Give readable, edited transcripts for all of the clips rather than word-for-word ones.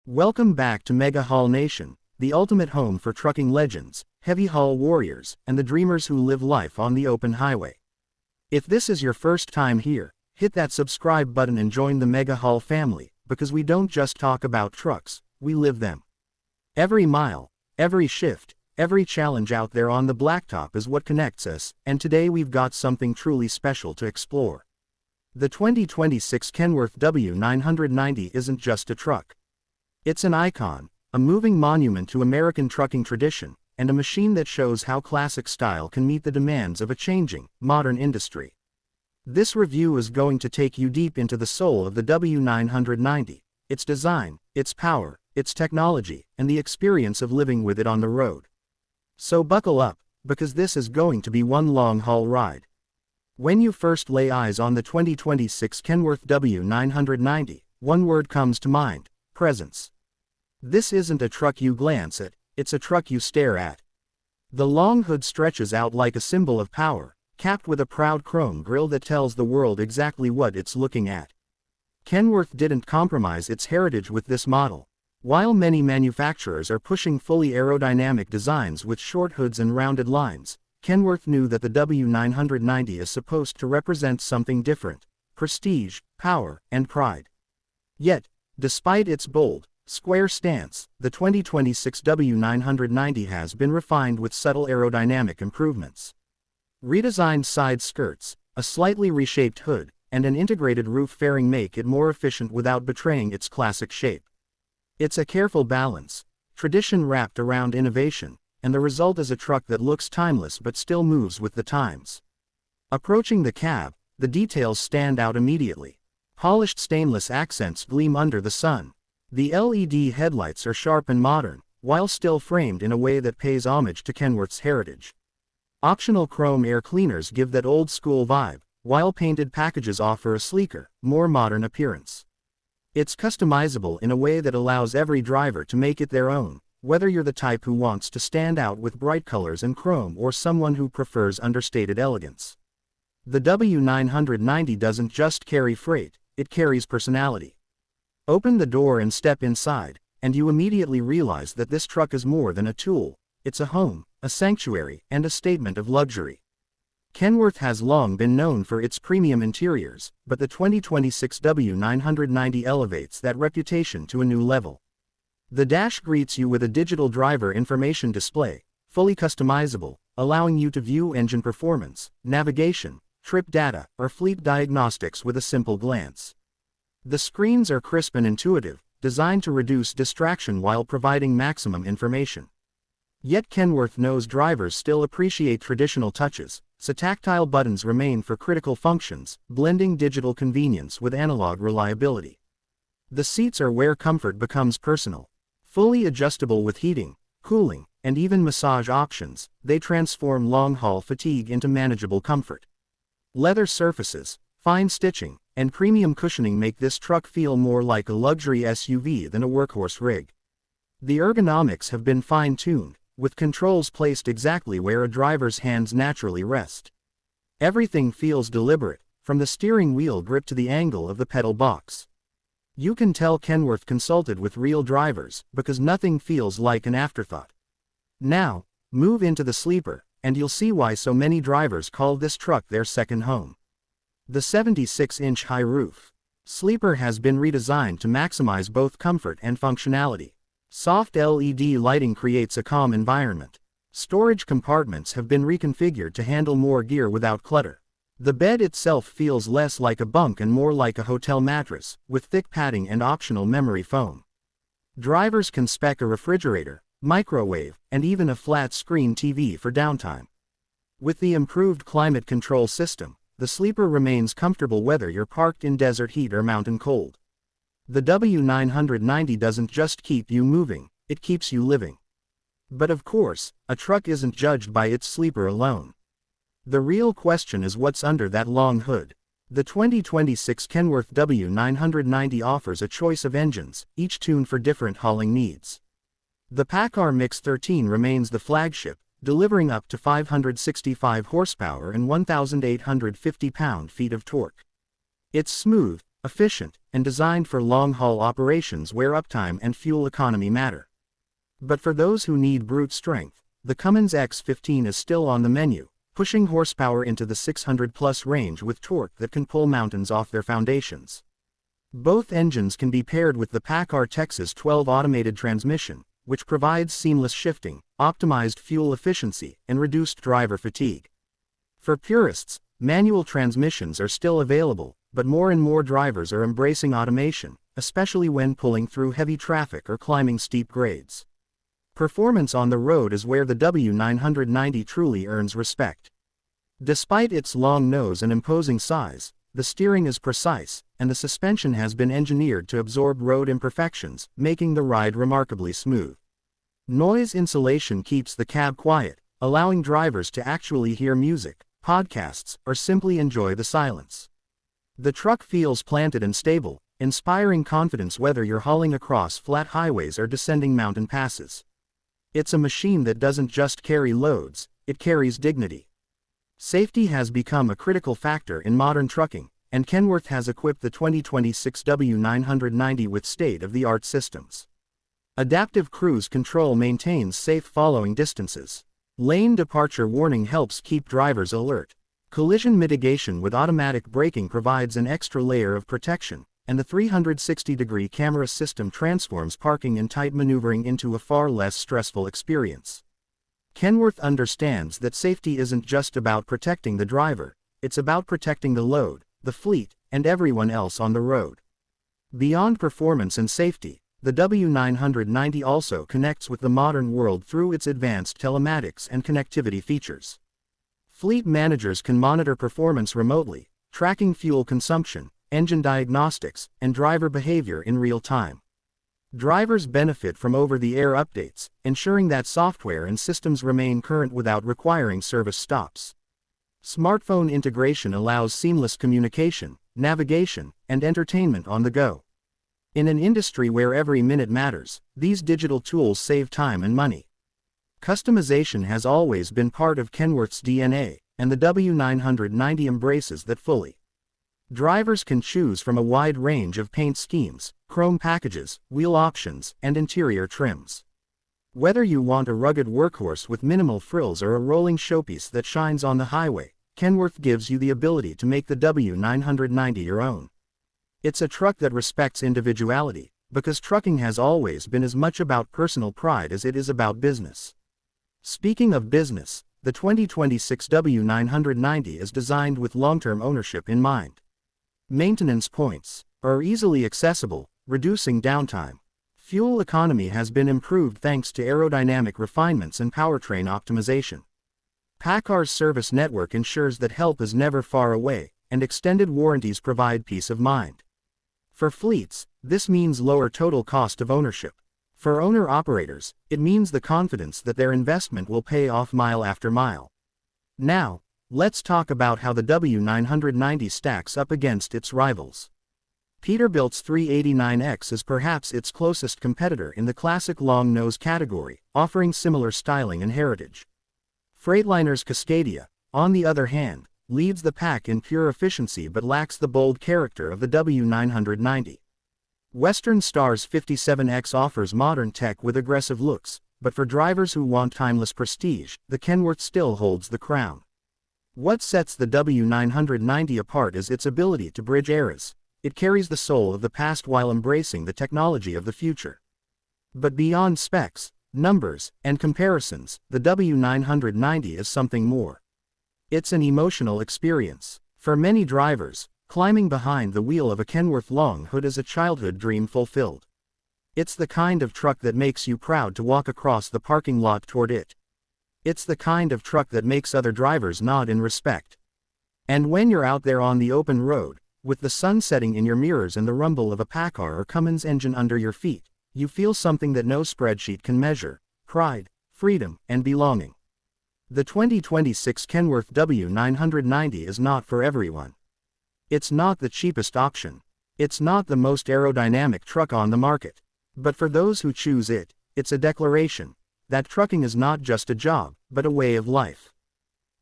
Welcome back to MegaHaul Nation, the ultimate home for trucking legends, heavy haul warriors, and the dreamers who live life on the open highway. If this is your first time here, hit that subscribe button and join the MegaHaul family, because we don't just talk about trucks, we live them. Every mile, every shift, every challenge out there on the blacktop is what connects us, and today we've got something truly special to explore. The 2026 Kenworth W990 isn't just a truck. It's an icon, a moving monument to American trucking tradition, and a machine that shows how classic style can meet the demands of a changing, modern industry. This review is going to take you deep into the soul of the W990, its design, its power, its technology, and the experience of living with it on the road. So buckle up, because this is going to be one long-haul ride. When you first lay eyes on the 2026 Kenworth W990, one word comes to mind: presence. This isn't a truck you glance at, it's a truck you stare at. The long hood stretches out like a symbol of power, capped with a proud chrome grille that tells the world exactly what it's looking at. Kenworth didn't compromise its heritage with this model. While many manufacturers are pushing fully aerodynamic designs with short hoods and rounded lines, Kenworth knew that the W990 is supposed to represent something different: prestige, power, and pride. Yet, despite its bold, square stance, the 2026 W990 has been refined with subtle aerodynamic improvements. Redesigned side skirts, a slightly reshaped hood, and an integrated roof fairing make it more efficient without betraying its classic shape. It's a careful balance, tradition wrapped around innovation, and the result is a truck that looks timeless but still moves with the times. Approaching the cab, the details stand out immediately. Polished stainless accents gleam under the sun. The LED headlights are sharp and modern, while still framed in a way that pays homage to Kenworth's heritage. Optional chrome air cleaners give that old-school vibe, while painted packages offer a sleeker, more modern appearance. It's customizable in a way that allows every driver to make it their own, whether you're the type who wants to stand out with bright colors and chrome or someone who prefers understated elegance. The W990 doesn't just carry freight, it carries personality. Open the door and step inside, and you immediately realize that this truck is more than a tool. It's a home, a sanctuary, and a statement of luxury. Kenworth has long been known for its premium interiors, but the 2026 W990 elevates that reputation to a new level. The dash greets you with a digital driver information display, fully customizable, allowing you to view engine performance, navigation, trip data, or fleet diagnostics with a simple glance. The screens are crisp and intuitive, designed to reduce distraction while providing maximum information. Yet Kenworth knows drivers still appreciate traditional touches, so tactile buttons remain for critical functions, blending digital convenience with analog reliability. The seats are where comfort becomes personal. Fully adjustable with heating, cooling, and even massage options, they transform long-haul fatigue into manageable comfort. Leather surfaces, fine stitching, and premium cushioning make this truck feel more like a luxury SUV than a workhorse rig. The ergonomics have been fine-tuned, with controls placed exactly where a driver's hands naturally rest. Everything feels deliberate, from the steering wheel grip to the angle of the pedal box. You can tell Kenworth consulted with real drivers, because nothing feels like an afterthought. Now, move into the sleeper, and you'll see why so many drivers call this truck their second home. The 76-inch high roof sleeper has been redesigned to maximize both comfort and functionality. Soft LED lighting creates a calm environment. Storage compartments have been reconfigured to handle more gear without clutter. The bed itself feels less like a bunk and more like a hotel mattress, with thick padding and optional memory foam. Drivers can spec a refrigerator, microwave, and even a flat-screen TV for downtime. With the improved climate control system, the sleeper remains comfortable whether you're parked in desert heat or mountain cold. The W990 doesn't just keep you moving, it keeps you living. But of course, a truck isn't judged by its sleeper alone. The real question is what's under that long hood. The 2026 Kenworth W990 offers a choice of engines, each tuned for different hauling needs. The PACCAR MX-13 remains the flagship, delivering up to 565 horsepower and 1,850 pound-feet of torque. It's smooth, efficient, and designed for long-haul operations where uptime and fuel economy matter. But for those who need brute strength, the Cummins X15 is still on the menu, pushing horsepower into the 600-plus range with torque that can pull mountains off their foundations. Both engines can be paired with the PACCAR Texas 12 automated transmission, which provides seamless shifting, optimized fuel efficiency, and reduced driver fatigue. For purists, manual transmissions are still available, but more and more drivers are embracing automation, especially when pulling through heavy traffic or climbing steep grades. Performance on the road is where the W990 truly earns respect. Despite its long nose and imposing size, the steering is precise, and the suspension has been engineered to absorb road imperfections, making the ride remarkably smooth. Noise insulation keeps the cab quiet, allowing drivers to actually hear music, podcasts, or simply enjoy the silence. The truck feels planted and stable, inspiring confidence whether you're hauling across flat highways or descending mountain passes. It's a machine that doesn't just carry loads, it carries dignity. Safety has become a critical factor in modern trucking, and Kenworth has equipped the 2026 W990 with state-of-the-art systems. Adaptive cruise control maintains safe following distances. Lane departure warning helps keep drivers alert. Collision mitigation with automatic braking provides an extra layer of protection, and the 360-degree camera system transforms parking and tight maneuvering into a far less stressful experience. Kenworth understands that safety isn't just about protecting the driver, it's about protecting the load, the fleet, and everyone else on the road. Beyond performance and safety, the W990 also connects with the modern world through its advanced telematics and connectivity features. Fleet managers can monitor performance remotely, tracking fuel consumption, engine diagnostics, and driver behavior in real time. Drivers benefit from over-the-air updates, ensuring that software and systems remain current without requiring service stops. Smartphone integration allows seamless communication, navigation, and entertainment on the go. In an industry where every minute matters, these digital tools save time and money. Customization has always been part of Kenworth's DNA, and the W990 embraces that fully. Drivers can choose from a wide range of paint schemes, chrome packages, wheel options, and interior trims. Whether you want a rugged workhorse with minimal frills or a rolling showpiece that shines on the highway, Kenworth gives you the ability to make the W990 your own. It's a truck that respects individuality, because trucking has always been as much about personal pride as it is about business. Speaking of business, the 2026 W990 is designed with long-term ownership in mind. Maintenance points are easily accessible, reducing downtime. Fuel economy has been improved thanks to aerodynamic refinements and powertrain optimization. PACCAR's service network ensures that help is never far away, and extended warranties provide peace of mind. For fleets, this means lower total cost of ownership. For owner-operators, it means the confidence that their investment will pay off mile after mile. Now, let's talk about how the W990 stacks up against its rivals. Peterbilt's 389X is perhaps its closest competitor in the classic long-nose category, offering similar styling and heritage. Freightliner's Cascadia, on the other hand, leads the pack in pure efficiency but lacks the bold character of the W990. Western Star's 57X offers modern tech with aggressive looks, but for drivers who want timeless prestige, the Kenworth still holds the crown. What sets the W990 apart is its ability to bridge eras. It carries the soul of the past while embracing the technology of the future. But beyond specs, numbers, and comparisons, the W990 is something more. It's an emotional experience. For many drivers, climbing behind the wheel of a Kenworth long hood is a childhood dream fulfilled. It's the kind of truck that makes you proud to walk across the parking lot toward it. It's the kind of truck that makes other drivers nod in respect. And when you're out there on the open road, with the sun setting in your mirrors and the rumble of a PACCAR or Cummins engine under your feet, you feel something that no spreadsheet can measure: pride, freedom, and belonging. The 2026 Kenworth W990 is not for everyone. It's not the cheapest option. It's not the most aerodynamic truck on the market. But for those who choose it, it's a declaration that trucking is not just a job, but a way of life.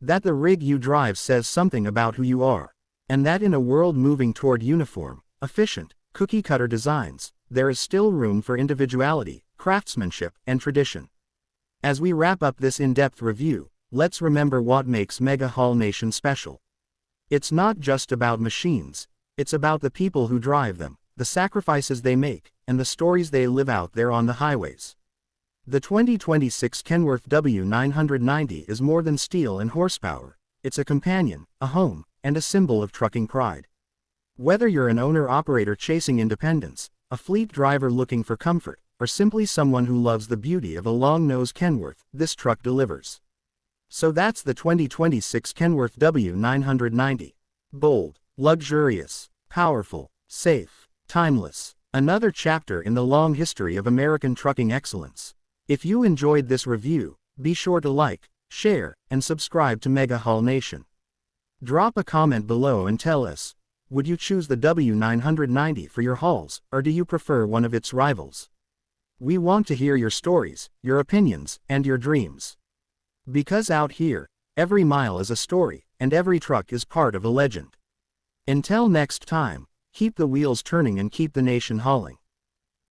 That the rig you drive says something about who you are. And that in a world moving toward uniform, efficient, cookie-cutter designs, there is still room for individuality, craftsmanship, and tradition. As we wrap up this in-depth review, let's remember what makes MegaHaul Nation special. It's not just about machines, it's about the people who drive them, the sacrifices they make, and the stories they live out there on the highways. The 2026 Kenworth W990 is more than steel and horsepower. It's a companion, a home, and a symbol of trucking pride. Whether you're an owner-operator chasing independence, a fleet driver looking for comfort, or simply someone who loves the beauty of a long-nosed Kenworth, this truck delivers. So that's the 2026 Kenworth W990. Bold, luxurious, powerful, safe, timeless. Another chapter in the long history of American trucking excellence. If you enjoyed this review, be sure to like, share, and subscribe to MegaHaul Nation. Drop a comment below and tell us, would you choose the W990 for your hauls, or do you prefer one of its rivals? We want to hear your stories, your opinions, and your dreams. Because out here, every mile is a story, and every truck is part of a legend. Until next time, keep the wheels turning and keep the nation hauling.